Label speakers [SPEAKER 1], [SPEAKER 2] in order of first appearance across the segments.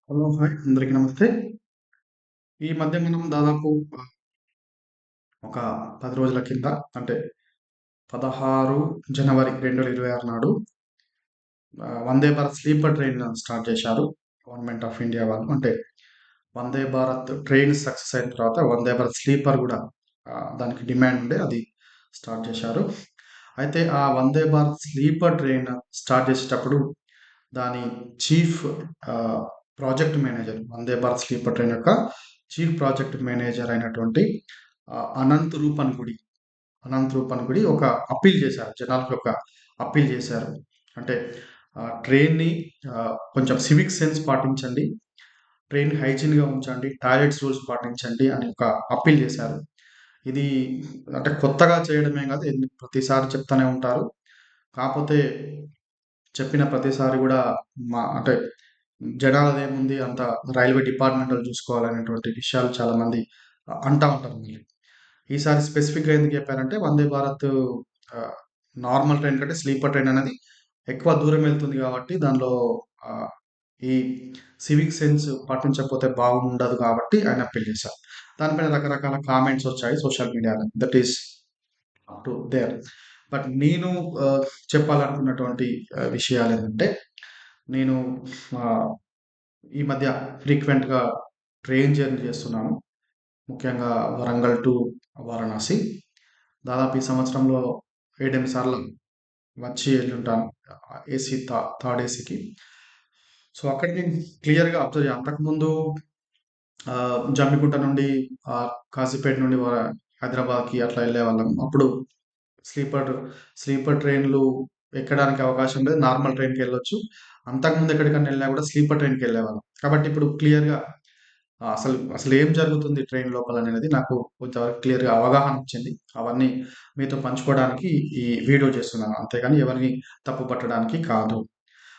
[SPEAKER 1] Hello! Hi! అందరికి నమస్తే. ఈ మధ్య మనం దాదాపు ఒక 10 రోజుల కింద అంటే 16 జనవరి 2026 నాడు Vande Bharat sleeper train start చేశారు. గవర్నమెంట్ ఆఫ్ ఇండియా వాళ్ళు. అంటే వందే భారత్ ట్రైన్ సక్సెస్ అయిన తర్వాత వందే భారత్ స్లీపర్ గూడా దానికి డిమాండ్ ఉండే అది స్టార్ట్ చేశారు. అయితే ఆ Vande Bharat sleeper train start చేసేటప్పుడు దాని చీఫ్ ఆహ్, project manager Vande Bharat sleeper train యొక్క చీఫ్ ప్రాజెక్ట్ మేనేజర్ అయినటువంటి అనంత్ రూప్ అని గుడి ఒక అప్పీల్ చేశారు. జనాలకి ఒక అప్పీల్ చేశారు. అంటే ట్రైన్‌ని కొంచెం సివిక్ సెన్స్ పాటించండి. ట్రైన్ హైజీన్‌గా ఉంచండి. టాయిలెట్స్ రూల్స్ పాటించండి అని ఒక అప్పీల్ చేశారు. ఇది అంటే కొత్తగా చేయడమే కాదు. ప్రతిసారి చెప్తానే ఉంటారు. కాపోతే చెప్పిన ప్రతిసారి గూడా అంటే జనాలదేముంది అంత రైల్వే డిపార్ట్‌మెంటోళ్ళు చూసుకోవాలనేటువంటి విషయాలు చాలామంది అంటా ఉంటారు మళ్ళీ. ఈసారి స్పెసిఫిక్‌గా ఎందుకు చెప్పారంటే వందే భారత్ ఆహ్, నార్మల్ ట్రైన్ కంటే స్లీపర్ ట్రైన్ అనేది ఎక్కువ దూరం వెళ్తుంది కాబట్టి దానిలో ఆహ్, ఈ సివిక్ సెన్స్ పాటించకపోతే బాగుండదు కాబట్టి ఆయన అప్పీల్ చేశారు. దానిపైన రకరకాల కామెంట్స్ వచ్చాయి సోషల్ మీడియాలో. That is up to their. But నేను చెప్పాలనుకున్నటువంటి విషయాలేంటంటే నేను ఆహ్, ఈ మధ్య ఫ్రీక్వెంట్‌గా ట్రైన్ జర్నీ చేస్తున్నాను. ముఖ్యంగా వరంగల్ టు వారణాసి. దాదాపు ఈ సంవత్సరంలో 7, 8 సార్లు వచ్చి ఎళ్ళుంటాను. ఏసీ థర్డ్ ఏసీకి. సో, అక్కడ నేను క్లియర్‌గా అబ్జర్వ్ అంతకుముందు జమ్మికుంట నుండి కాజీపేట నుండి హైదరాబాద్‌కి అట్లా ఎళ్ళేవాళ్ళం. అప్పుడు స్లీపర్ స్లీపర్ ట్రైన్‌లు ఎక్కడానికి అవకాశం లేదు. నార్మల్ ట్రైన్‌కెళ్ళొచ్చు. అంతకుముందు ఎక్కడికన్నా ఎళ్ళినా గూడా స్లీపర్ ట్రైన్‌కెళ్ళేవాళ్ళం. కాబట్టి ఇప్పుడు క్లియర్‌గా అసలేం జరుగుతుంది ట్రైన్ లోపలనేది నాకు కొంతవరకు క్లియర్‌గా అవగాహన వచ్చింది. అవన్నీ మీతో పంచుకోవడానికి ఈ వీడియో చేస్తున్నాను. అంతేగాని ఎవరిని తప్పు పట్టడానికి కాదు.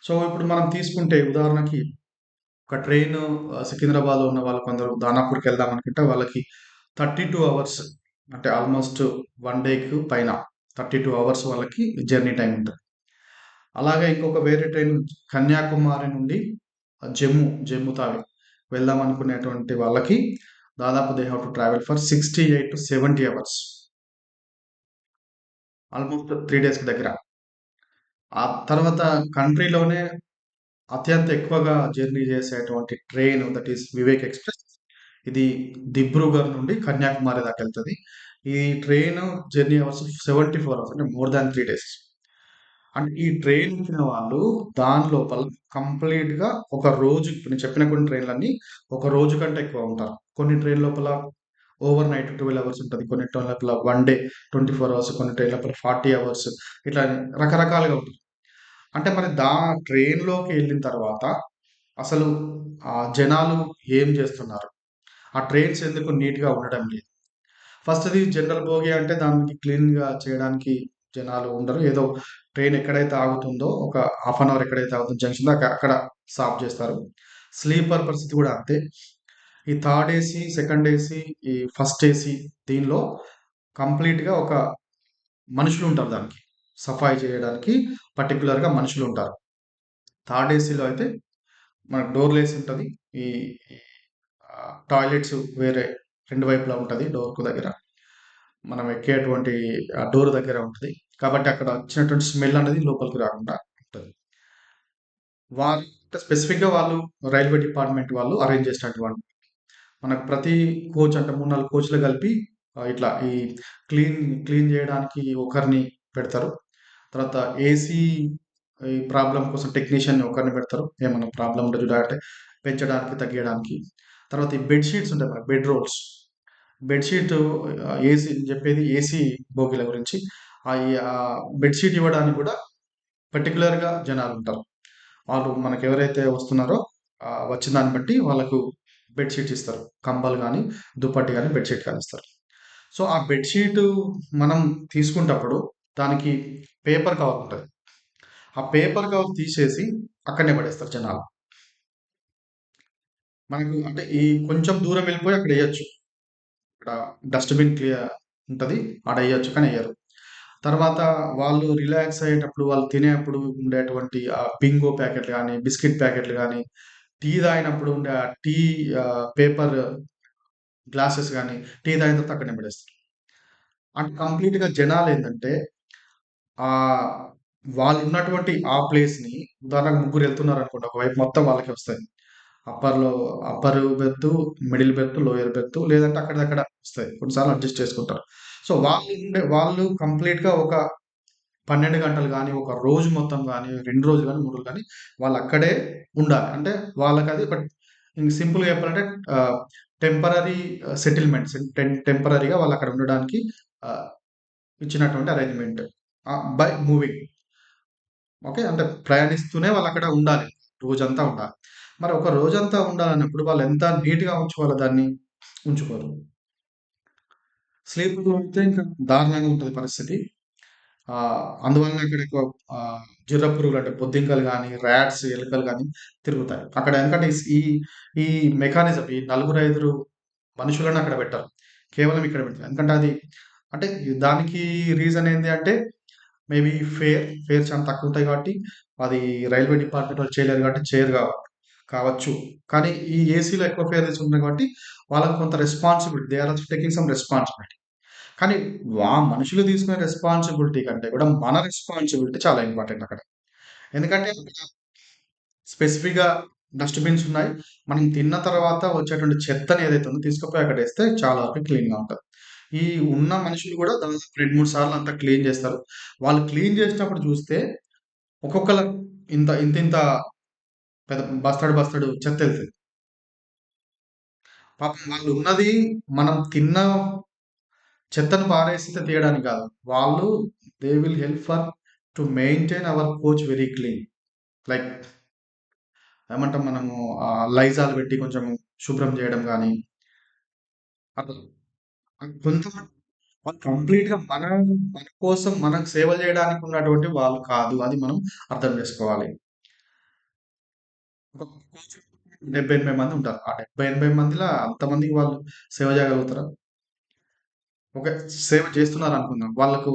[SPEAKER 1] సో, ఇప్పుడు మనం తీసుకుంటే ఉదాహరణకి ఒక ట్రైను సికింద్రాబాద్‌లో ఉన్న వాళ్ళు కొందరు దానాపూర్‌కెళ్దాం అనుకుంటే వాళ్ళకి 32 అవర్స్ అంటే ఆల్‌మోస్ట్ 1 డేకి పైన 32 అవర్స్ వాళ్ళకి జర్నీ టైమ్ ఉంటది. అలాగే ఇంకొక వేరే ట్రైన్ కన్యాకుమారి నుండి జమ్మూ తావి వెళ్దాం అనుకునేటువంటి వాళ్ళకి దాదాపు they have to travel for 68-70 hours. Almost 3 డేస్‌కి దగ్గర. ఆ తర్వాత కంట్రీలోనే అత్యంత ఎక్కువగా జర్నీ చేసేటువంటి train that is Vivek express. ఇది దిబ్రూగఢ్ నుండి కన్యాకుమారి దాకెళ్తది. ఈ ట్రైను జర్నీ అవర్స్ 74 అవర్స్ అంటే మోర్ థాన్ 3 డేస్. అంటే ఈ ట్రైన్ ఎక్కిన వాళ్ళు దాని లోపల కంప్లీట్‌గా ఒక రోజు ఇప్పుడు నేను చెప్పిన కొన్ని ట్రైన్‌లన్నీ ఒక రోజు కంటే ఎక్కువ ఉంటారు. కొన్ని ట్రైన్ లోపల ఓవర్ నైట్ 12 అవర్స్ ఉంటది. కొన్ని ట్రైన్ లోపల 1 డే 24 అవర్స్, కొన్ని ట్రైన్ లోపల 40 అవర్స్ ఇట్లా రకరకాలుగా ఉంటది. అంటే మరి ట్రైన్‌లోకి ఎళ్ళిన తర్వాత అసలు జనాలు ఏం చేస్తున్నారు? ఆ ట్రైన్స్ ఎందుకు నీట్‌గా ఉండడం లేదు? ఫస్ట్‌ది జనరల్ బోగి అంటే దానికి క్లీన్‌గా చేయడానికి జనాలు ఉండరు. ఏదో ట్రైన్ ఎక్కడైతే ఆగుతుందో ఒక హాఫ్ అన్ అవర్ ఎక్కడైతే ఆగుతుందో జంక్షన్‌లో అక్కడ సాఫ్ చేస్తారు. స్లీపర్ పరిస్థితి కూడా అంతే. ఈ థర్డ్ ఏసీ, సెకండ్ ఏసీ, ఈ ఫస్ట్ ఏసీ దీనిలో కంప్లీట్‌గా ఒక మనుషులుంటారు దానికి. సఫాయి చేయడానికి పర్టిక్యులర్‌గా మనుషులుంటారు. థర్డ్ ఏసీలో అయితే మనకు డోర్‌లేసి ఉంటది. ఈ టాయిలెట్స్ వేరే 2 వైపులా ఉంటది డోర్‌కు దగ్గర. మనం ఎక్కేటువంటి ఆ డోర్ దగ్గర ఉంటది. కాబట్టి అక్కడ వచ్చినటువంటి స్మెల్ అనేది లోపలికి రాకుండా ఉంటది. స్పెసిఫిక్‌గా వాళ్ళు రైల్వే డిపార్ట్‌మెంట్ వాళ్ళు అరేంజ్ చేసినటువంటి మనకు ప్రతి కోచ్ అంటే 3, 4 కోచ్‌లు కలిపి ఇట్లా ఈ క్లీన్ క్లీన్ చేయడానికి ఒకరిని పెడతారు. తర్వాత ఏసీ ఈ ప్రాబ్లమ్ కోసం టెక్నీషియన్‌ని ఒకరిని పెడతారు. ఏమన్నా ప్రాబ్లమ్ ఉంటే చూడాలంటే పెంచడానికి, తగ్గియడానికి. తర్వాత ఈ బెడ్ షీట్స్ ఉంటాయి మనకి bed rolls. Bed sheet AC నేను చెప్పేది ఏసీ బోగీల గురించి. బెడ్ షీట్ ఇవ్వడానికి కూడా పర్టిక్యులర్‌గా జనాలుంటారు. వాళ్ళు మనకెవరైతే వస్తున్నారో వచ్చిన దాన్ని బట్టి వాళ్ళకు బెడ్ షీట్స్ ఇస్తారు. కంబలు గానీ, దుప్పటి గానీ, బెడ్ షీట్ గానీ ఇస్తారు. సో, ఆ బెడ్ షీటు మనం తీసుకుంటప్పుడు దానికి పేపర్ కవర్ ఉంటది. ఆ పేపర్ కవర్ తీసేసి అక్కడనే పడేస్తారు జనాలు. మనకు అంటే ఈ కొంచెం దూరం వెళ్ళిపోయి అక్కడెయొచ్చు. ఇక్కడ డస్ట్‌బిన్ ఉంటది. ఆడెయొచ్చు కానీ ఎయ్యరు. తర్వాత వాళ్ళు రిలాక్స్ అయ్యేటప్పుడు, వాళ్ళు తినేప్పుడు ఉండేటువంటి బింగో ప్యాకెట్లు గానీ, బిస్కిట్ ప్యాకెట్లు గానీ, టీ తాగినప్పుడు ఉండే ఆ టీ పేపర్ గ్లాసెస్ గానీ, టీ తాగిన తర్వాత అక్కడనే పడేస్తారు. అంటే కంప్లీట్‌గా జనాలేందంటే ఆహ్, వాళ్ళున్నటువంటి ఆ ప్లేస్‌ని ఉదాహరణకు ముగ్గురెళ్తున్నారనుకోండి. ఒకవైపు మొత్తం వాళ్ళకే వస్తాయి. అప్పర్‌లో upper berth, middle berth, lower berth లేదంటే అక్కడిదక్కడ వస్తాయి. కొన్నిసార్లు అడ్జస్ట్ చేసుకుంటారు. సో, వాళ్ళు కంప్లీట్‌గా ఒక 12 గంటలు గాని, ఒక రోజు మొత్తం గాని, 2 రోజులు గాని, 3 రోజులు గాని వాళ్ళక్కడే ఉండాలి. అంటే వాళ్ళకది ఒక ఇంక సింపుల్‌గా చెప్పాలంటే ఆహ్, టెంపరరీ సెటిల్‌మెంట్స్ టెంపరరీగా వాళ్ళక్కడ ఉండడానికి ఆహ్, ఇచ్చినటువంటి అరేంజ్‌మెంట్. By moving. ఓకే. అంటే ప్రయాణిస్తూనే వాళ్ళక్కడ ఉండాలి. రోజంతా ఉండాలి. మరి ఒక రోజంతా ఉండాలన్నప్పుడు వాళ్ళెంత నీట్‌గా ఉంచుకోవాలి దాన్ని? ఉంచుకోరు. స్లీపర్‌లో అయితే ఇంకా దారుణంగా ఉంటది పరిస్థితి. అందువలన అక్కడ ఎక్కువ జిర్ర పురుగులు అంటే బొద్దింకలు గాని, రాట్స్, ఎలుకలు గాని తిరుగుతాయి. అక్కడ ఎందుకంటే ఈ ఈ మెకానిజం ఈ నలుగురు, ఐదుగురు మనుషులను అక్కడ పెట్టరు. కేవలం ఇక్కడ పెడతారు. ఎందుకంటే అది అంటే దానికి రీజన్ ఏంది అంటే మేబీ ఫేర్ చాలా తక్కువుంటాయి కాబట్టి, అది రైల్వే డిపార్ట్‌మెంట్ వాళ్ళు చేయలేరు కాబట్టి చేయరు కావచ్చు. కానీ ఈ ఏసీలో ఎక్కువ ఫేర్ తీసుకుంటున్నారు కాబట్టి, వాళ్ళకి కొంత responsibility they are also taking some responsibility. కానీ మనుషులు తీసుకునే రెస్పాన్సిబిలిటీ కంటే కూడా మన రెస్పాన్సిబిలిటీ చాలా ఇంపార్టెంట్ అక్కడ. ఎందుకంటే స్పెసిఫిక్‌గా డస్ట్‌బిన్స్ ఉన్నాయి. మనం తిన్న తర్వాత వచ్చేటువంటి చెత్తని ఏదైతే ఉందో తీసుకుపోయి అక్కడేస్తే చాలా వరకు క్లీన్‌గా ఉంటది. ఈ ఉన్న మనుషులు కూడా దాదాపు 2, 3 సార్లు అంతా క్లీన్ చేస్తారు. వాళ్ళు క్లీన్ చేసేటప్పుడు చూస్తే ఒక్కొక్కళ్ళ ఇంతింత పెద్ద బస్తాడు బస్తాడు చెత్తెళ్తది. పాపం వాళ్ళు ఉన్నది మనం తిన్న చెత్తను పారేస్తే తీయడానికి కాదు. వాళ్ళు they will help for to maintain hour coach very clean. Like ఏమంటాం మనము లైజాల్ పెట్టి కొంచెం శుభ్రం చేయడం గాని అట్లా. కొంత వాళ్ళు కంప్లీట్‌గా మన కోసం మనకు సేవ చేయడానికి ఉన్నటువంటి వాళ్ళు కాదు. అది మనం అర్థం చేసుకోవాలి. ఒక కోచ్ 70, 80 మంది ఉంటారు. ఆ 70, 80 మందిలో అంతమందికి వాళ్ళు సేవ చేయగలుగుతారా? ఓకే. సేవ చేస్తున్నారనుకుందాం. వాళ్ళకు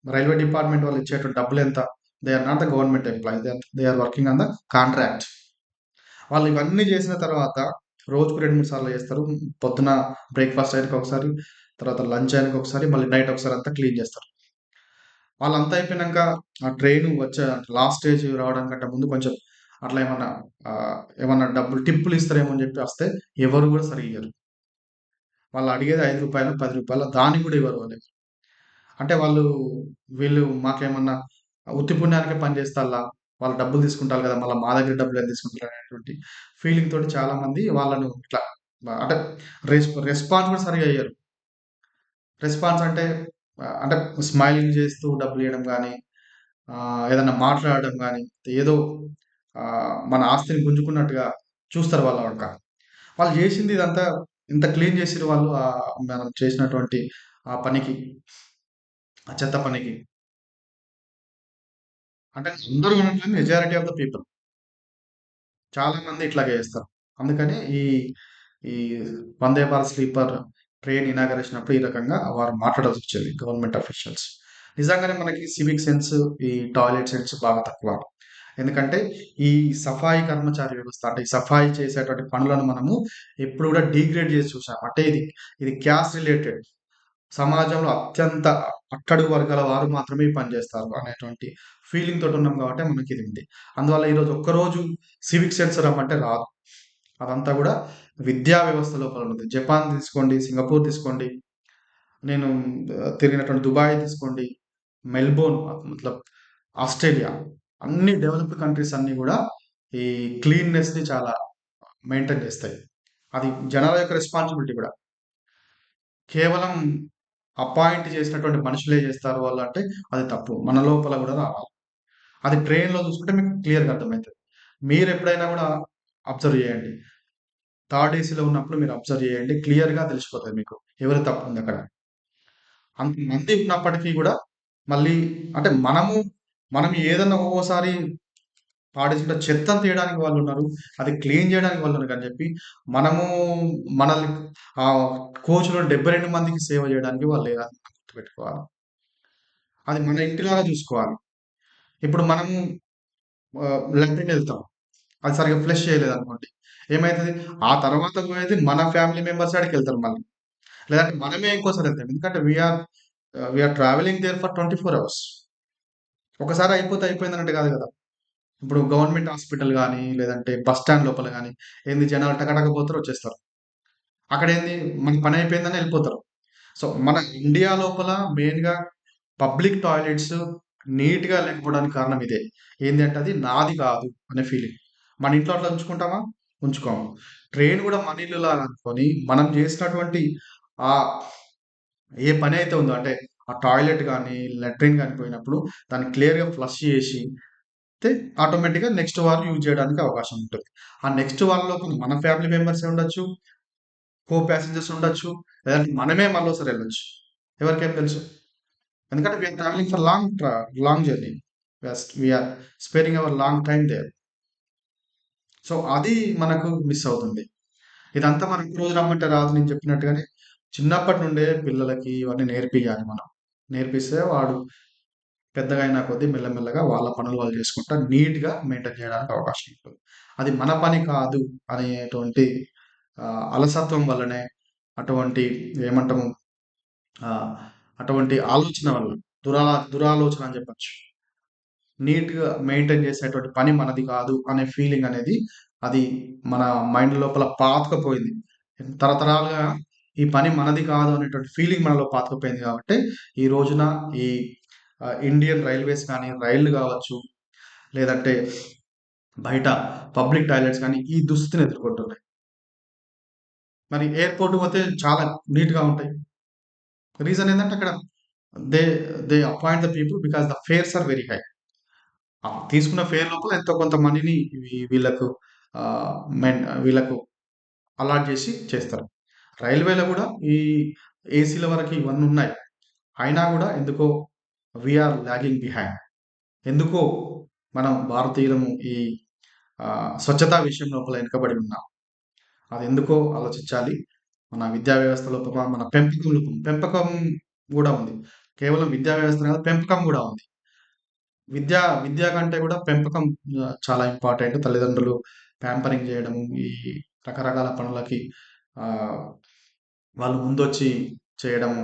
[SPEAKER 1] రైల్వే డిపార్ట్‌మెంట్ వాళ్ళు ఇచ్చేటువంటి డబ్బులెంత? They are not the government employee. They are working on the contract. వాళ్ళు ఇవన్నీ చేసిన తర్వాత రోజుకు 2, 3 సార్లు చేస్తారు. పొద్దున బ్రేక్‌ఫాస్ట్ టైంకి ఒకసారి, తర్వాత లంచ్ టైంకి ఒకసారి, మళ్ళీ నైట్ ఒకసారి అంతా క్లీన్ చేస్తారు. వాళ్ళంతా అయిపోయినంక ఆ ట్రైన్ వచ్చే లాస్ట్ స్టేజ్ రావడానికంటే ముందు కొంచెం అట్లా ఏమన్నా డబ్బులు టిప్పులు ఇస్తారేమో అని చెప్పి వస్తే ఎవరు కూడా సరిగ్గా ఇయ్యరు. వాళ్ళు అడిగేది రూ. 5, రూ. 10 దానికి కూడా ఇవ్వరు వాళ్ళు. అంటే వీళ్ళు మాకేమన్నా ఉత్తి పుణ్యానికే పని చేస్తాల్లా? వాళ్ళు డబ్బులు తీసుకుంటారు కదా! మళ్ళా మా దగ్గర డబ్బులెందుకు తీసుకుంటారు అనేటువంటి ఫీలింగ్ తోటి చాలామంది వాళ్ళను ఇట్లా అంటే రెస్పాన్స్ కూడా సరిగ్గా ఇయ్యరు. రెస్పాన్స్ అంటే అంటే స్మైలింగ్ చేస్తూ డబ్బులియ్యడం గాని, ఏదన్నా మాట్లాడడం గాని, ఏదో మన ఆస్తిని గుంజుకున్నట్టుగా చూస్తారు వాళ్ళ వంక. వాళ్ళు జేసింది ఇదంతా ఇంత క్లీన్ జేసిర్రు వాళ్ళు మనం చేసినటువంటి ఆ పనికి, ఆ చెత్త పనికి. అంటే అందరూ అనట్లేదు మెజారిటీ ఆఫ్ ద పీపుల్. చాలా మంది ఇట్లాగే చేస్తారు. అందుకని ఈ Vande Bharat sleeper train inauguration అప్పుడు ఈ రకంగా వారు మాట్లాడాల్సొచ్చేది గవర్నమెంట్ అఫీషియల్స్. నిజంగానే మనకి సివిక్ సెన్స్, ఈ టాయిలెట్ సెన్స్ బాగా తక్కువ. ఎందుకంటే ఈ సఫాయి కర్మచారి వ్యవస్థ అంటే ఈ సఫాయి చేసేటువంటి పనులను మనము ఎప్పుడు కూడా డీగ్రేడ్ చేసి చూసాం. అంటే ఇది క్యాస్ట్ రిలేటెడ్. సమాజంలో అత్యంత అట్టడుగు వర్గాల వారు మాత్రమే ఈ పని చేస్తారు అనేటువంటి ఫీలింగ్ తోటి ఉన్నాం కాబట్టి మనకిది ఉంది. అందువల్ల ఈరోజు ఒక్కరోజు సివిక్ సెన్స్ రమ్మంటే రాదు. అదంతా గూడా విద్యా వ్యవస్థ లోపల ఉన్నది. జపాన్ తీసుకోండి, సింగపూర్ తీసుకోండి, నేను తిరిగినటువంటి దుబాయ్ తీసుకోండి, మెల్బోర్న్ మతలబ్ ఆస్ట్రేలియా అన్ని డెవలప్డ్ కంట్రీస్ అన్నీ గూడా ఈ క్లీన్‌నెస్‌ని చాలా మెయింటైన్ చేస్తాయి. అది జనాల యొక్క రెస్పాన్సిబిలిటీ గూడా. కేవలం అపాయింట్ చేసినటువంటి మనుషులే చేస్తారు వాళ్ళు అంటే అది తప్పు. మన లోపల గూడా రావాలి. అది ట్రైన్‌లో చూసుకుంటే మీకు క్లియర్‌గా అర్థమైతది. మీరెప్పుడైనా గూడా అబ్జర్వ్ చేయండి. థర్డ్ ఏసీలో ఉన్నప్పుడు మీరు అబ్జర్వ్ చేయండి. క్లియర్‌గా తెలిసిపోతది మీకు. ఎవరి తప్పుందక్కడ. అంతమంది ఉన్నప్పటికీ గూడా మళ్ళీ అంటే మనం ఏదన్నా ఒక్కోసారి పాడేసిన చెత్తను తీయడానికి వాళ్ళున్నారు. అది క్లీన్ జేయడానికి వాళ్ళున్నారు అని జెప్పి, మనము మనల్ని కోచ్‌లో 72 మందికి సేవ జేయడానికి వాళ్ళు లేరు. అది మనం గుర్తుపెట్టుకోవాలి. అది మన ఇంటిలాగా జూసుకోవాలి. ఇప్పుడు మనము లాట్రిన్ ఎళ్తాం. అది సరిగ్గా ఫ్లష్ చేయలేదనుకోండి. ఏమైతది? ఆ తర్వాత పోయేది మన ఫ్యామిలీ మెంబర్స్ కాడికెళ్తారు మళ్ళీ. లేదంటే మనమే ఇంకోసారి వెళ్తాం. ఎందుకంటే we are travelling there for 24 hours. ఒకసారి అయిపోతే అయిపోయిందన్నట్టు కాదు కదా! ఇప్పుడు గవర్నమెంట్ హాస్పిటల్ గాని, లేదంటే బస్ స్టాండ్ లోపల గాని, ఏంది జనాలు టక పోతారు, వచ్చేస్తారు. అక్కడేంది మన పని అయిపోయిందని ఎళ్ళిపోతారు. సో, మన ఇండియా లోపల మెయిన్‌గా పబ్లిక్ టాయిలెట్స్ నీట్‌గా లేకపోవడానికి కారణం ఇదే. ఏంది అంటే అది నాది కాదు అనే ఫీలింగ్. మన ఇంట్లో అట్లా ఉంచుకుంటామా? ఉంచుకోము. ట్రైన్ కూడా మన ఇల్లులాగా అనుకోని మనం చేసినటువంటి ఆహ్, ఏ పనైతే ఉందో అంటే ఆ టాయిలెట్ గాని, లాట్రిన్ గాని పోయినప్పుడు దాన్ని క్లియర్‌గా ఫ్లష్ చేసి తే ఆటోమేటిక్‌గా నెక్స్ట్ వారు యూజ్ చేయడానికి అవకాశం ఉంటుంది. ఆ నెక్స్ట్ వాళ్ళలో మన ఫ్యామిలీ మెంబర్సే ఉండొచ్చు, కో పాసెంజర్స్ ఉండొచ్చు, లేదంటే మనమే మళ్ళోసారి ఎళ్ళొచ్చు. ఎవరికేం తెలుసు? ఎందుకంటే we are travelling for long journey. We are spending our long time there. So, అది మనకు మిస్ అవుతుంది. ఇదంతా మనం ఒక్కరోజు రమ్మంటే రాదు నేను చెప్పినట్టుగానే. చిన్నప్పటి నుండే పిల్లలకి ఇవన్నీ నేర్పియాలి మనం. నేర్పిస్తే వాడు పెద్దగా అయిన కొద్దీ మెల్లమెల్లగా వాళ్ళ పనులు వాళ్ళు చేసుకుంటా నీట్‌గా మెయింటైన్ చేయడానికి అవకాశం ఉంటుంది. అది మన పని కాదు అనేటువంటి అలసత్వం వల్లనే అటువంటి ఏమంటాము ఆహ్, అటువంటి ఆలోచన వల్ల దురాలోచన అని చెప్పొచ్చు. నీట్‌గా మెయింటైన్ చేసేటువంటి పని మనది కాదు అనే ఫీలింగ్ అనేది అది మన మైండ్ లోపల పాతుకుపోయింది. తరతరాలుగా ఈ పని మనది కాదు అనేటువంటి ఫీలింగ్ మనలో పాతుకుపోయింది కాబట్టి, ఈ రోజున ఈ ఇండియన్ రైల్వేస్ కానీ, రైళ్లు కావచ్చు, లేదంటే బయట పబ్లిక్ టాయిలెట్స్ కానీ ఈ దుస్థితిని ఎదుర్కొంటున్నాయి. మరి ఎయిర్‌పోర్ట్‌కి పోతే చాలా నీట్‌గా ఉంటాయి. రీజన్ ఏందంటే అక్కడ they they appoint the people because the fares are very high. తీసుకున్న ఫేర్ లోపల ఎంతో కొంత మనీని వీళ్ళకు ఆహ్, వీళ్ళకు అలాట్ చేసి చేస్తారు. రైల్వేలో గూడా ఈ ఏసీల వరకు ఇవన్నీ ఉన్నాయి. అయినా గూడా ఎందుకో వి ఆర్ లాగింగ్ బిహైండ్. ఎందుకో మనం భారతీయులము ఈ స్వచ్ఛతా విషయం లోపల వెనుకబడి ఉన్నాం. అదెందుకో ఆలోచించాలి. మన విద్యా వ్యవస్థ లోపల, మన పెంపకం గూడా ఉంది. కేవలం విద్యా వ్యవస్థ కాదు, పెంపకం గూడా ఉంది. విద్య కంటే గూడా పెంపకం చాలా ఇంపార్టెంట్. తల్లిదండ్రులు ప్యాంపరింగ్ జేయడము, ఈ రకరకాల పనులకి ఆహ్, వాళ్ళు ముందొచ్చి చేయడము,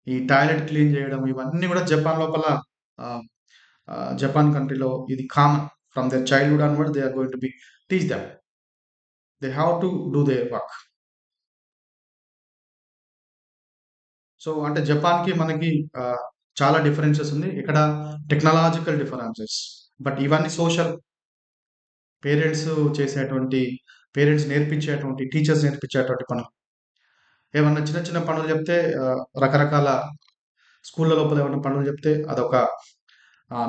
[SPEAKER 1] ఈ టాయిలెట్ క్లీన్ జేయడం ఇవన్నీ గూడా జపాన్ లోపల ఆహ్, జపాన్ కంట్రీలో ఇది common. From their childhood onwards they are going to be teach them. They have to do their work. So, అంటే జపాన్‌కి మనకి ఆహ్, చాలా డిఫరెన్సెస్ ఉంది. ఇక్కడ టెక్నాలాజికల్ డిఫరెన్సెస్. బట్ ఇవన్నీ సోషల్ పేరెంట్స్ చేసేటువంటి పేరెంట్స్ నేర్పించేటువంటి, టీచర్స్ నేర్పించేటువంటి పనులు. ఏమన్నా చిన్న చిన్న పనులు చెప్తే రకరకాల స్కూళ్ళ లోపల ఏమన్నా పనులు చెప్తే అదొక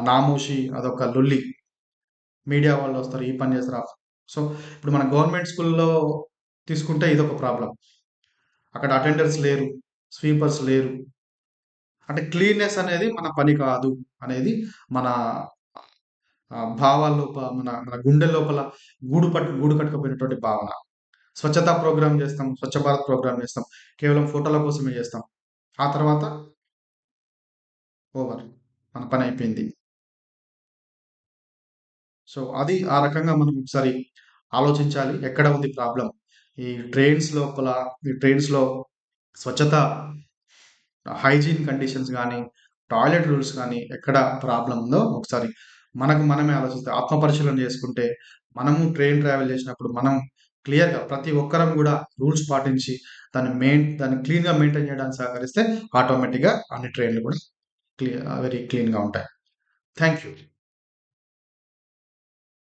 [SPEAKER 1] నామోషి, అదొక లొల్లి. మీడియా వాళ్ళొస్తారు, ఈ పని చేస్తారు. సో, ఇప్పుడు మన గవర్నమెంట్ స్కూల్‌లో తీసుకుంటే ఇదొక ప్రాబ్లమ్. అక్కడ అటెండర్స్ లేరు, స్వీపర్స్ లేరు. అంటే క్లీన్‌నెస్ అనేది మన పని కాదు అనేది మన భావాల మన మన గుండె లోపల గూడు కట్టుకుపోయినటువంటి భావన. స్వచ్ఛతా ప్రోగ్రామ్ చేస్తాం. స్వచ్ఛ భారత్ ప్రోగ్రామ్ చేస్తాం. కేవలం ఫోటోల కోసమే చేస్తాం. ఆ తర్వాత ఓవర్. మన పనయిపోయింది. సో, అది ఆ రకంగా మనం ఒకసారి ఆలోచించాలి. ఎక్కడ ఉంది ప్రాబ్లమ్? ఈ ట్రైన్స్ లోపల ఈ ట్రైన్స్‌లో స్వచ్ఛత, హైజీన్ కండిషన్స్ గానీ, టాయిలెట్ రూల్స్ గానీ, ఎక్కడ ప్రాబ్లమ్ ఉందో ఒకసారి మనకు మనమే ఆలోచిస్తే, ఆత్మపరిశీలన చేసుకుంటే, మనము ట్రైన్ ట్రావెల్ చేసినప్పుడు మనం క్లియర్‌గా ప్రతి ఒక్కరం గూడా రూల్స్ పాటించి దాన్ని క్లీన్‌గా మెయింటైన్ చేయడానికి సహకరిస్తే ఆటోమేటిక్‌గా అన్ని ట్రైన్‌లు కూడా వెరీ క్లీన్‌గా ఉంటాయి. Thank you.